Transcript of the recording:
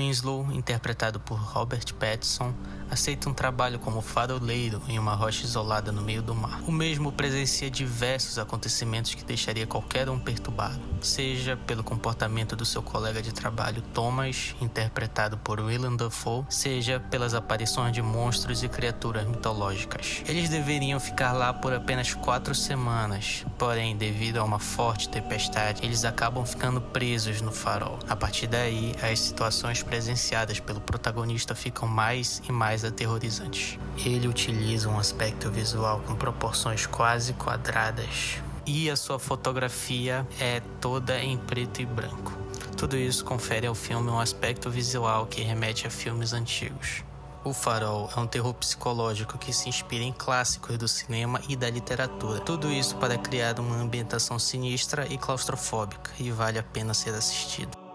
Winslow, interpretado por Robert Pattinson, aceita um trabalho como faroleiro em uma rocha isolada no meio do mar. O mesmo presencia diversos acontecimentos que deixaria qualquer um perturbado, seja pelo comportamento do seu colega de trabalho Thomas, interpretado por Willem Dafoe, seja pelas aparições de monstros e criaturas mitológicas. Eles deveriam ficar lá por apenas 4 semanas, porém, devido a uma forte tempestade, eles acabam ficando presos no farol. A partir daí, as situações presenciadas pelo protagonista ficam mais e mais aterrorizantes. Ele utiliza um aspecto visual com proporções quase quadradas e a sua fotografia é toda em preto e branco. Tudo isso confere ao filme um aspecto visual que remete a filmes antigos. O Farol é um terror psicológico que se inspira em clássicos do cinema e da literatura. Tudo isso para criar uma ambientação sinistra e claustrofóbica, e vale a pena ser assistido.